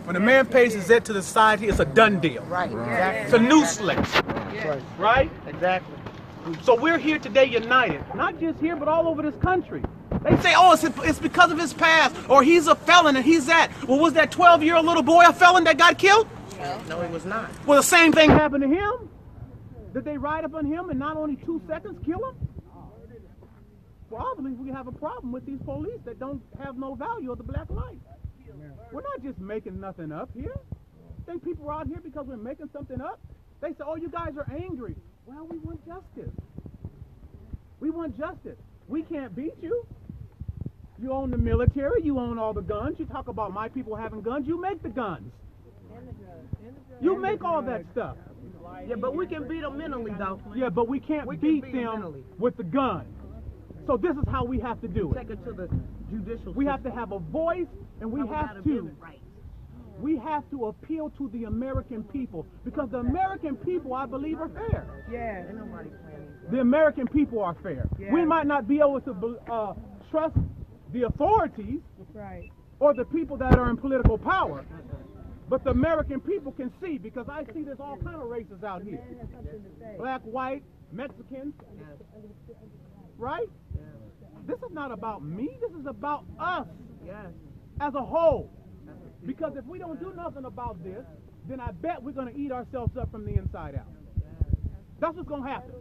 When a man pays his debt to the society, it's a done deal. Right, exactly. It's a new slate. Right? Exactly. So we're here today united. Not just here, but all over this country. They say, oh, it's because of his past, or he's a felon and he's that. Well, was that 12-year-old little boy a felon that got killed? No, it was not. Well, the same thing happened to him. Did they ride up on him and not only 2 seconds kill him? Well, obviously we have a problem with these police that don't have no value of the black life. We're not just making nothing up here. Think people are out here because we're making something up? They say, oh, you guys are angry. Well, we want justice. We want justice. We can't beat you. You own the military. You own all the guns. You talk about my people having guns. You make the guns. You make all that stuff. Yeah, but we can beat them mentally, though. Yeah, but we can't beat them mentally with the gun. So this is how we have to do it. Take it to the judicial We system. have to have a voice, and we have to appeal to the American people, because the American people, I believe, are fair. Yeah. Ain't nobody planning. The American people are fair. Yeah. We might not be able to trust the authorities Right. or the people that are in political power, but the American people can see, because I see there's all kind of races out here. Black, white, Mexicans, right? This is not about me. This is about us as a whole. Because if we don't do nothing about this, then I bet we're going to eat ourselves up from the inside out. That's what's going to happen.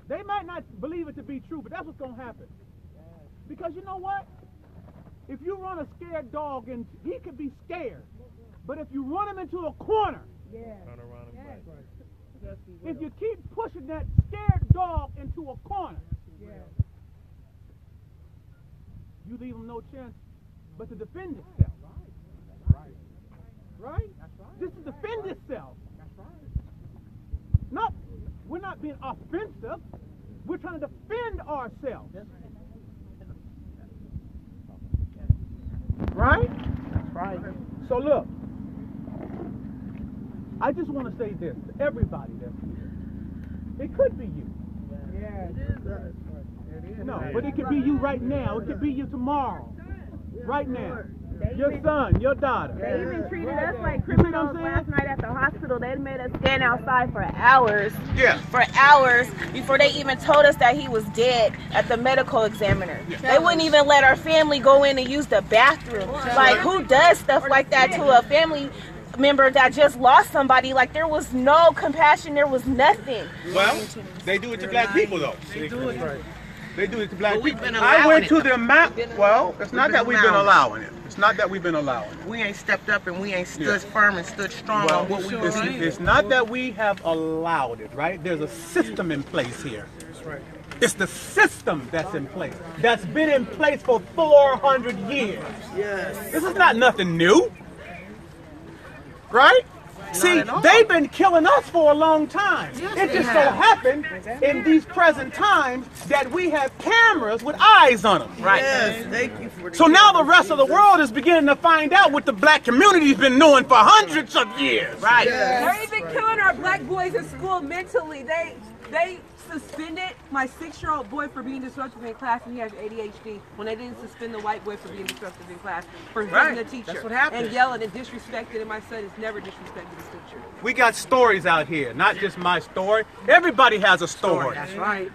They might not believe it to be true, but that's what's going to happen. Because you know what? If you run a scared dog, and he could be scared, but if you run him into a corner, if you keep pushing that scared dog into a corner, you leave him no chance but to defend itself. Right? Just to defend itself. No, we're not being offensive. We're trying to defend ourselves. Right? That's right. So look, I just want to say this to everybody that's here. It could be you. Yeah. No, but it could be you right now. It could be you tomorrow. Right now. Your son, your daughter. They even treated us like criminals last night at the hospital. They made us stand outside for hours. Yeah. For hours before they even told us that he was dead at the medical examiner. Yeah. They wouldn't even let our family go in and use the bathroom. Like, who does stuff like that to a family member that just lost somebody? Like, there was no compassion. There was nothing. Well, they do it to black people, though. They do it. Right. They do it to black people. Been I went to it. the map. Well, it's not that we've been allowing it. It's not that we've been allowing it. We ain't stepped up and we ain't stood firm and stood strong on what we believe. It's not that we have allowed it, right? There's a system in place here. That's right. It's the system that's in place. That's been in place for 400 years. Yes. This is not nothing new. Right? See, they've been killing us for a long time. Yes, it just so happened in these present times that we have cameras with eyes on them. Right. Yes, thank you for So now the rest of the world is beginning to find out what the black community's been doing for hundreds of years. Right. Yes. They're even killing our black boys in school mentally. They suspended my 6-year-old boy for being disruptive in class, and he has ADHD, when they didn't suspend the white boy for being disruptive in class, for hitting the teacher. That's what happened. And yelling and disrespecting, and my son has never disrespected his teacher. We got stories out here, not just my story. Everybody has a story. That's right.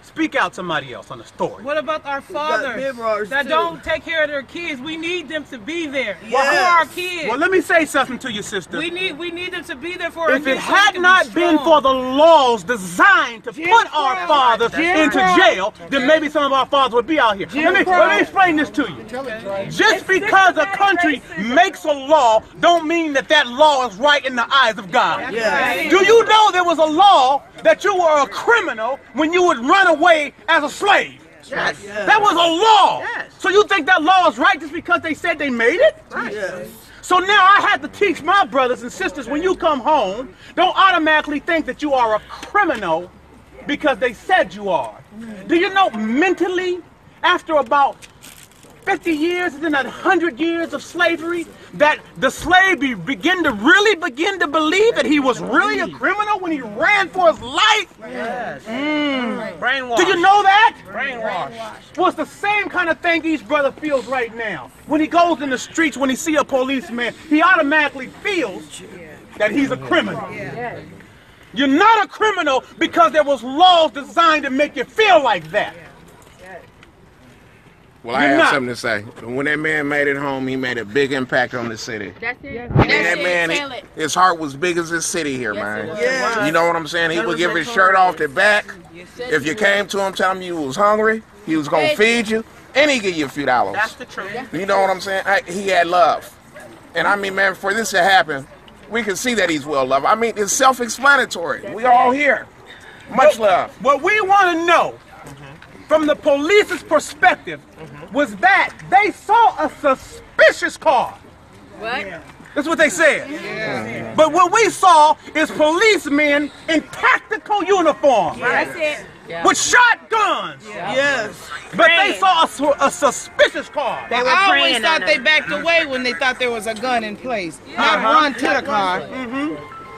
Speak out somebody else on the story. What about our fathers that don't take care of their kids? We need them to be there. Yes. Well, who are our kids? Well, let me say something to you, sister. We need them to be there for our If kids. it had not been for the laws designed to put our fathers into jail, then maybe some of our fathers would be out here. Let me explain this to you. Just because a country makes a law don't mean that that law is right in the eyes of God. Yes. Do you know there was a law that you were a criminal when you would run away as a slave? Yes. That was a law. Yes. So you think that law is right just because they said they made it? Right. Yes. So now I have to teach my brothers and sisters, when you come home, don't automatically think that you are a criminal because they said you are. Do you know mentally, after about 50 years and then 100 years of slavery that the slave begin to believe that he was really a criminal when he ran for his life? Yes. Brainwash. Do you know that? Brainwash. Well, it's the same kind of thing each brother feels right now. When he goes in the streets, when he sees a policeman, he automatically feels that he's a criminal. You're not a criminal because there was laws designed to make you feel like that. Well, I have something to say. When that man made it home, he made a big impact on the city. That's it. And that man, his heart was big as this city here, man. You know what I'm saying? He would give his shirt off the back. If you came to him, tell him you was hungry, he was going to feed you, and he give you a few dollars. That's the truth. You know what I'm saying? He had love. And I mean, man, for this to happen, we can see that he's well loved. I mean, it's self-explanatory. We all here. Much love. What we want to know from the police's perspective was that they saw a suspicious car. What? That's what they said. But what we saw is policemen in tactical uniform. That's it. With shotguns. Yes. But they saw a suspicious car. They always thought they backed away when they thought there was a gun in place. Not run to the car.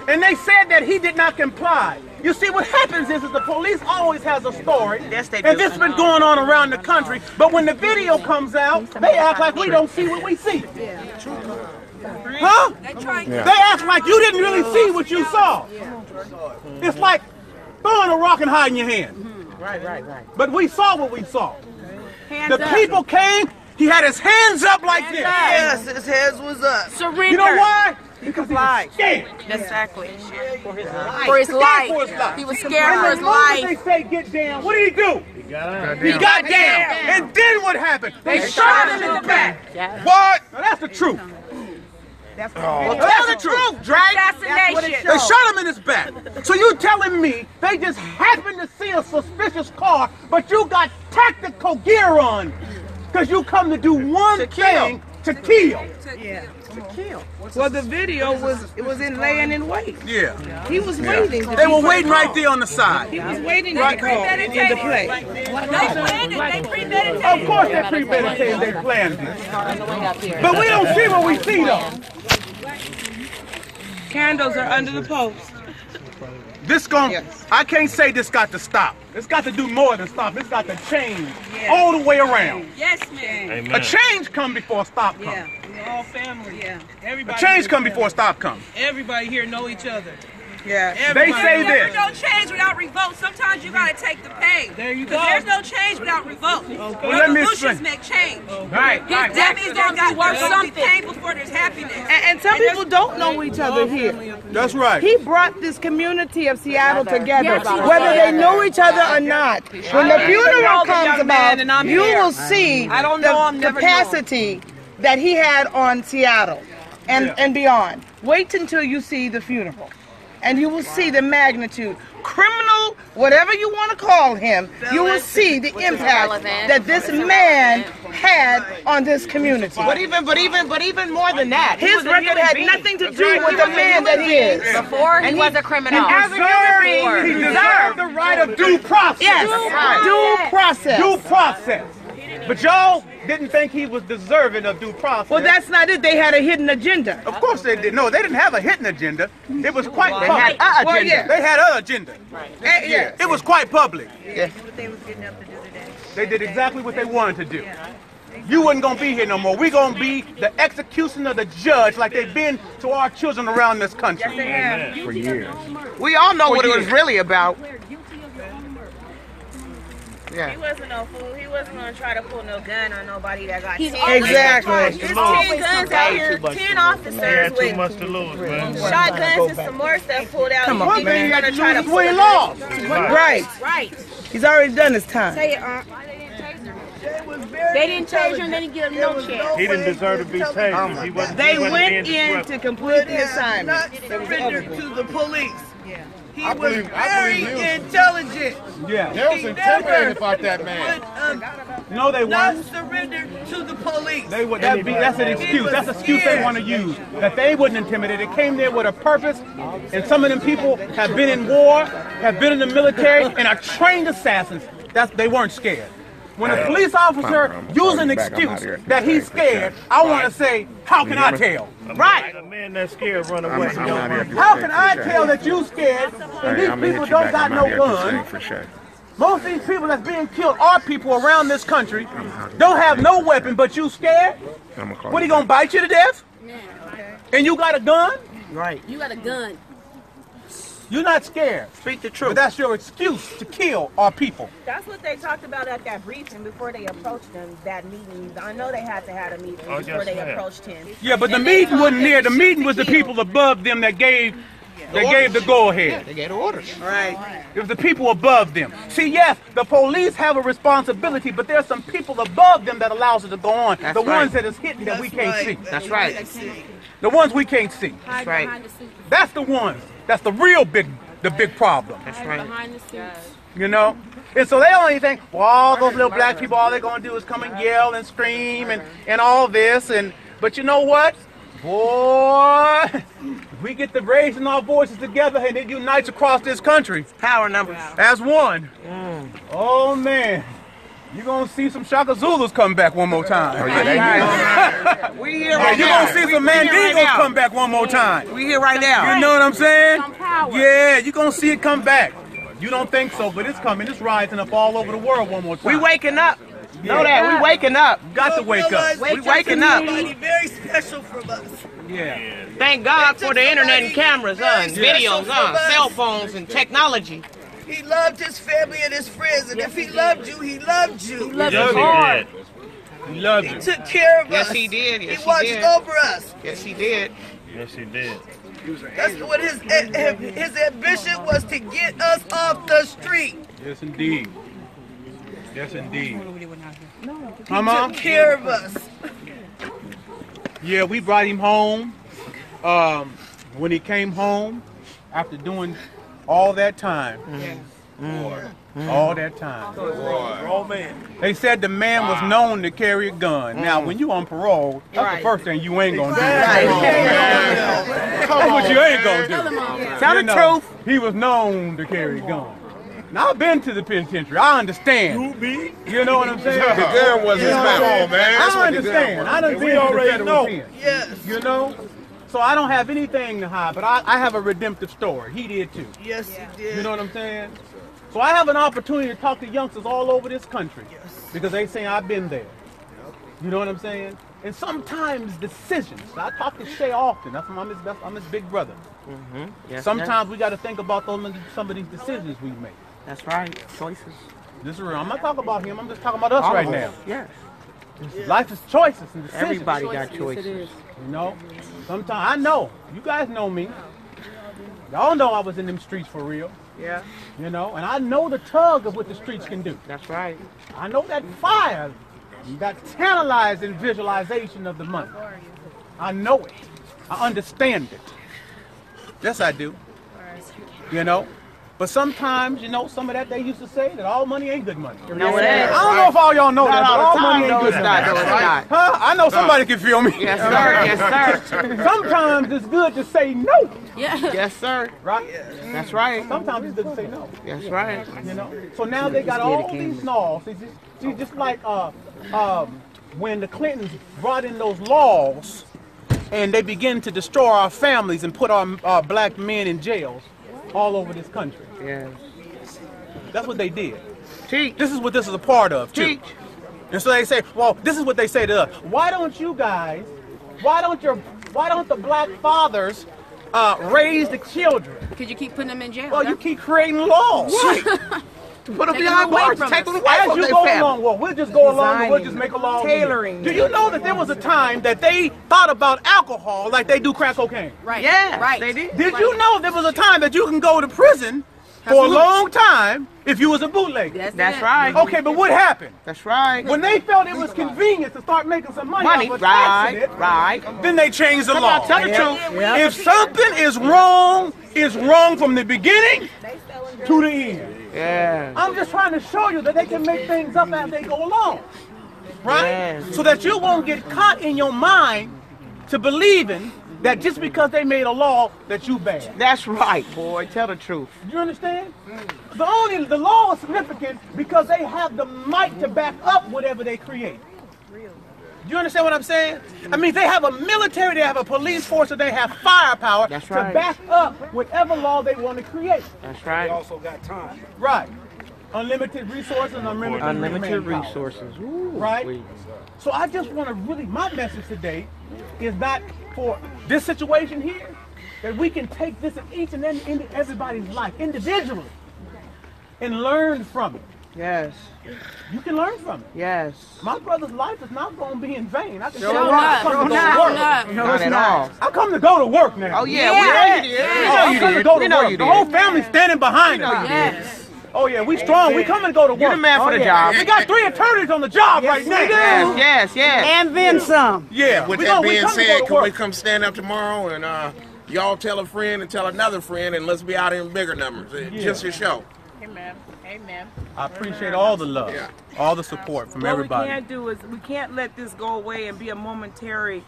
And they said that he did not comply. You see, what happens is the police always has a story. Yes, they do. And this has been going on around the country. But when the video comes out, they act like we don't see what we see. Huh? They act like you didn't really see what you saw. It's like throwing a rock and hiding your hand. Right. But we saw what we saw. The people came, he had his hands up like this. Yes, his head was up. Surrender. You know why? Because he was scared. Exactly. For his For his life. life. He was scared for his As life. they say get down, what did he do? He got down. And then what happened? They shot him in the back. What? Now that's the truth. That's the truth, right? Assassination. They shot him in his back. So you telling me they just happened to see a suspicious car, but you got tactical gear on because you come to do one thing, to kill. Well, the video was in laying in wait. Yeah. He was waiting. They were waiting right there on the side. He was waiting to be called into play. They premeditated. Of course they premeditated, they planned it. But we don't see what we see though. Candles are under the post. I can't say this got to stop. It's got to do more than stop. It's got to change all the way around. Yes, man. A change come before a stop comes. We're all family. Everybody. A change come before a stop comes. Everybody here know each other. Yeah. They say There's this. no change without revolt. Sometimes you gotta take the pain. There you go. There's no change without revolt. Let me Revolutions explain. make change. Right. That means there's got to be pain before there's happiness. And some people don't know each other here. That's right. He brought this community of Seattle together, whether they know each other or not. When the funeral comes about, you will see the capacity that he had on Seattle and beyond. Wait until you see the funeral, and you will see the magnitude. Criminal, whatever you want to call him, you will see the impact that this man had on this community. But even more than that, his record had nothing to do with the man that he is. Before he was a criminal. He deserved the right of due process. Yes, due process. Due process. But y'all didn't think he was deserving of due process. Well, that's not it. They had a hidden agenda. Of course they did. No, they didn't have a hidden agenda. It was quite public. They had an agenda. They had an agenda. Right. Yeah. It was quite public. Yeah. They did exactly what they wanted to do. You wasn't going to be here no more. We're going to be the execution of the judge like they've been to our children around this country. For years. We all know what it was really about. He wasn't no fool. He wasn't gonna try to pull no gun on nobody that got 10. Exactly. There's 10 guns out here, 10 officers with shotguns and some more stuff pulled out. Come on, You think man. he's gonna try to pull We a lost. Right. Right. He's already done his time. Say it, They didn't change him, they didn't give him no chance. He didn't deserve to be tased. He wasn't, They he wasn't went being in disruptive. to complete the assignment. Not surrendered to the police. He I was believe very he was. intelligent. Yeah. They was intimidated about that man. No, they Not weren't. surrendered to the police. That's an excuse. That's an excuse they want to use. That they wouldn't intimidate. They came there with a purpose, and some of them people have been in war, have been in the military, and are trained assassins. They weren't scared. When a police officer uses an excuse that he's scared, I want to say, how can I tell? Right. A man that's scared run away. How can I tell that you scared and these people don't got no guns? Most of these people that's being killed are people around this country, don't have no weapon, but you scared? What, he gonna bite you to death? And you got a gun? Right. You got a gun. You're not scared. Speak the truth. But that's your excuse to kill our people. That's what they talked about at that briefing before they approached him, that meeting. I know they had to have a meeting before they approached him. Yeah, but the meeting wasn't there. The meeting was the people above them that gave the go-ahead. They gave the orders. Right. It was the people above them. See, yes, the police have a responsibility, but there's some people above them that allows it to go on. That's the right. ones that is hidden that we can't see. That's right. The ones we can't see. That's right. That's the ones. That's the real big problem. That's right. Behind the scenes. You know? And so they only think, well, all those little black people, all they're going to do is come and yell and scream and all this. But you know what? Boy, if we get the raising our voices together and it unites across this country. Power numbers. As one. Oh, man. You're going to see some Shaka Zulus come back one more time. We here right You're now. going to see some Mandigos come back one more time. We here right now. You know what I'm saying? Yeah, you're going to see it come back. You don't think so, but it's coming. It's rising up all over the world one more time. We waking up. Know that. We waking up. Got to wake up. We waking up. Somebody very special from us. Yeah. Thank God for the internet and cameras, and videos, from us. cell phones and technology. He loved his family and his friends, and if he loved you, he loved you. He loved you hard. He loved He you. took care of Yes, us. he did. Yes, He he watched did. over us. Yes, he did. Yes, he did. That's what his ambition was, to get us off the street. Yes, indeed. Yes, indeed. He took care of us. Yeah, we brought him home. When he came home, after doing all that time. All that time. They said the man was known to carry a gun. Now, when you on parole, that's the first thing you ain't gonna do. That's what you ain't gonna do. Tell the truth. He was known to carry a gun. Now, I've been to the penitentiary. I understand. You know what I'm saying? The gun was his weapon, man. That's I what the gun understand. was. I done been to the federal pen. Yes. You know? So I don't have anything to hide, but I have a redemptive story. He did too. Yes, he did. You know what I'm saying? So I have an opportunity to talk to youngsters all over this country because they say I've been there. You know what I'm saying? And sometimes decisions. I talk to Shay often. I'm his big brother. Yes, Sometimes we got to think about some of these decisions we make. That's right. Choices. This is real. I'm not talking about him. I'm just talking about us right now. Yes. Life is choices and decisions. Everybody got choices. You know, sometimes I know. You guys know me. Y'all know I was in them streets for real. Yeah. You know, and I know the tug of what the streets can do. That's right. I know that fire. You got tantalizing visualization of the money. I know it. I understand it. Yes, I do. You know. But sometimes, you know, some of that they used to say that all money ain't good money. No, it ain't. I don't know if all y'all know that, but all money ain't No, good it's not. money. No, it's not. Huh? I know somebody can feel me. Yes, sir. Yes, sir. Sometimes it's good to say no. Yeah. Yes, sir. Right? That's right. Sometimes it's good to say no. That's right. You know? So now they got all these laws. See, just like when the Clintons brought in those laws and they began to destroy our families and put our black men in jails all over this country. Yeah. That's what they did. Teach. This is what this is a part of, too. Teach. And so they say, well, this is what they say to us. Why don't the black fathers raise the children? Because you keep putting them in jail. Well, you keep creating laws. Right. Put them behind bars. Take them away As from you their go family. along, well, we'll just go along and we'll just make a law. Tailoring. Do you know that there was a time that they thought about alcohol like they do crack cocaine? Right. Yeah. Right. They did. Did you know there was a time that you can go to prison for a long time if you was a bootlegger? That's right. Okay, but what happened? That's right. When they felt it was convenient to start making some money, off of taxing it, Right. then they changed the law. Tell the truth. If something is wrong, it's wrong from the beginning to the end. Yeah. I'm just trying to show you that they can make things up as they go along, right? Yes. So that you won't get caught in your mind to believing that just because they made a law that you bad. That's right, boy. Tell the truth. You understand? The law is significant because they have the might to back up whatever they create. You understand what I'm saying? I mean, they have a military, they have a police force, and they have firepower to back up whatever law they want to create. That's right. They also got time. Right. Unlimited resources, unlimited resources. Ooh, right? Please. So I just want to really, my message today is not for this situation here, that we can take this in each and everybody's life individually and learn from it. Yes. You can learn from it. Yes. My brother's life is not going to be in vain. I can tell No, you, I come to go to work. No, it's not. I come to go to work now. Oh, yeah. We know you did. I come to go to work. The whole family's standing behind us. Oh yeah, we strong. We coming to go to work. You're the man for the job. We got 3 attorneys on the job right now. Yes. And then some. Yeah. With that being said, can we come stand up tomorrow and y'all tell a friend and tell another friend, and let's be out in bigger numbers. Just your show. Amen. I appreciate all the love, all the support from everybody. What we can't do is we can't let this go away and be a momentary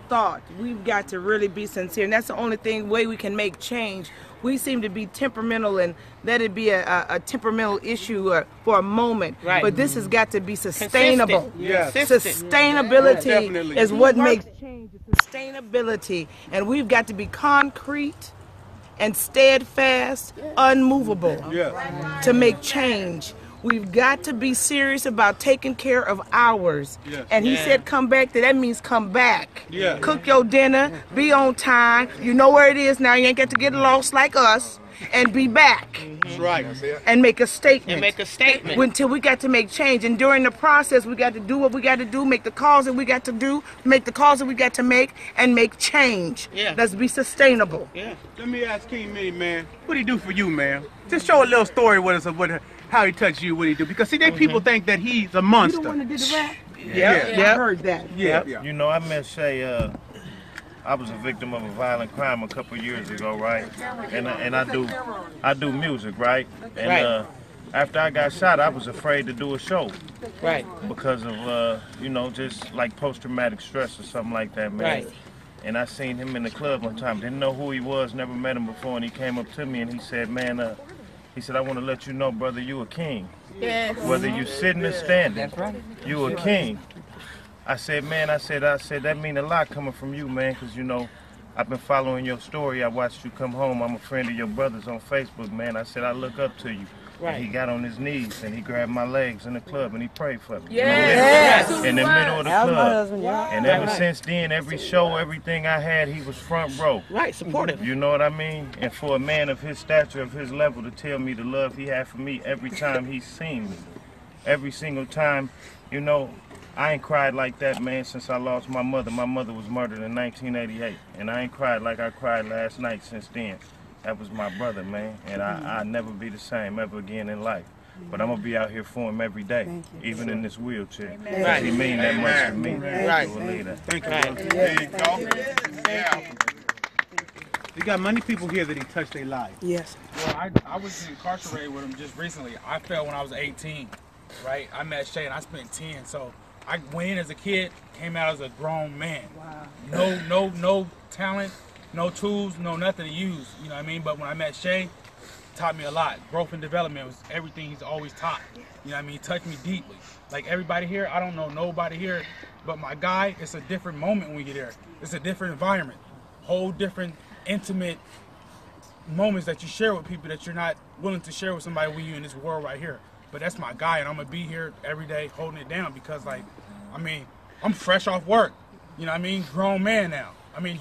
thought. We've got to really be sincere, and that's the only way we can make change. We seem to be temperamental and let it be a temperamental issue for a moment. Right. But this has got to be sustainable. Yes. Sustainability is what makes change. Sustainability. And we've got to be concrete and steadfast, unmovable to make change. We've got to be serious about taking care of ours. Yes. And he said come back, that means come back. Yeah. Cook your dinner, be on time. You know where it is now. You ain't got to get lost like us. And be back. That's right. And make a statement. Until we got to make change. And during the process, we got to do what we got to do, make the calls that we got to do, make the calls that we got to make, and make change. Yeah. Let's be sustainable. Yeah. Let me ask King Minnie, man, what he do for you, man? Just show a little story with us of how he touched you, what he do. Because see, people think that he's a monster. You the one that did the rap? Yeah. I heard that. Yeah. You know, I met Shay. I was a victim of a violent crime a couple years ago, right? And I do music, right? And after I got shot, I was afraid to do a show, right? Because of just like post-traumatic stress or something like that, man. Right. And I seen him in the club one time. Didn't know who he was, never met him before, and he came up to me and he said, "Man, he said, I want to let you know, brother, you a king. Yes. Whether you sitting or standing, you a king." I said, man, I said that mean a lot coming from you, man, because, I've been following your story. I watched you come home. I'm a friend of your brother's on Facebook, man. I said, I look up to you. Right. And he got on his knees and he grabbed my legs in the club and he prayed for me. Yes. In the middle of the club. And ever since then, every show, everything I had, he was front row. Right, supportive. You know what I mean? And for a man of his stature, of his level, to tell me the love he had for me every time he's seen me. Every single time, I ain't cried like that, man, since I lost my mother. My mother was murdered in 1988, and I ain't cried like I cried last night since then. That was my brother, man, and I'll never be the same ever again in life. But I'm going to be out here for him every day, even in this wheelchair. Right. He mean that much to me. Right. Thank you, brother. There you go. Yeah. You got many people here that he touched their lives. Yes. Well, I was incarcerated with him just recently. I fell when I was 18, right? I met Shay and I spent 10, so I went in as a kid, came out as a grown man. Wow. No talent, no tools, no nothing to use, you know what I mean? But when I met Shay, taught me a lot. Growth and development was everything he's always taught. You know what I mean? He touched me deeply. Like everybody here, I don't know nobody here, but my guy, it's a different moment when we get here. It's a different environment. Whole different intimate moments that you share with people that you're not willing to share with somebody when you're in this world right here. But that's my guy, and I'm gonna be here every day holding it down because, I'm fresh off work. You know what I mean? Grown man now.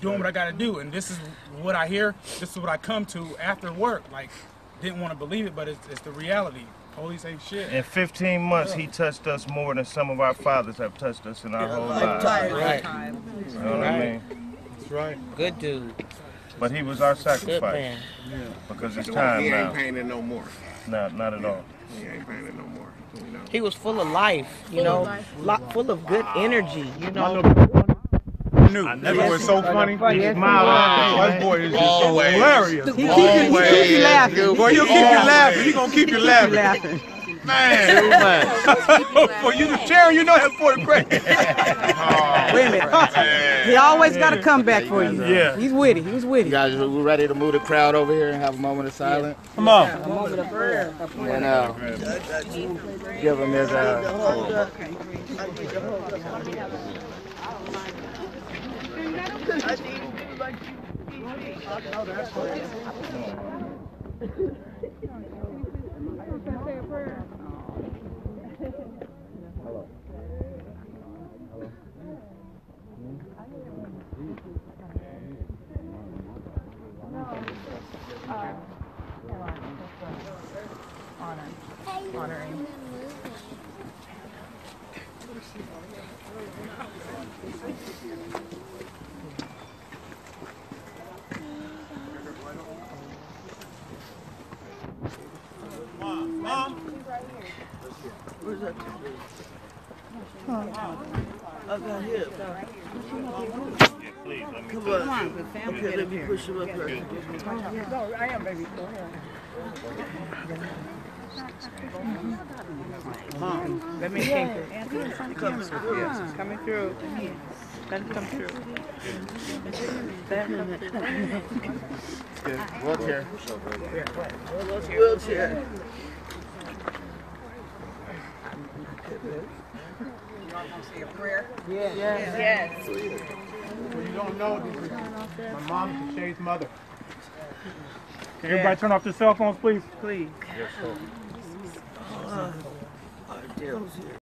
Doing what I gotta do, and this is what I hear. This is what I come to after work. Didn't want to believe it, but it's the reality. Police ain't shit. In 15 months, he touched us more than some of our fathers have touched us in our whole lives. Right. You know what I mean? That's right. Good dude. But he was our sacrifice. Because it's time now. He ain't painted no more. No, not at all. He ain't painted no more. He was full of life, full of good energy, That was so funny. That boy is just hilarious. He keep you laughing. Boy, he'll keep you laughing. He's gonna keep you laughing. Man. For you to share, you know that's 40 grand. Wait a minute. He always got a comeback for you. Yeah. He's witty. He was witty. You guys are ready to move the crowd over here and have a moment of silence? Come on. And give him his honoring. Mom. Where's that? I got him. Come on. Okay, let me push him up here. No, I am, baby. Go ahead. Let me think. Coming through. Let him come through. good wheelchair. Wheelchair. Say a prayer? Yes. Well, you don't know, this is my mom is Shay's mother. Can everybody turn off their cell phones, please? Please. Yes, sir. Our deal's here.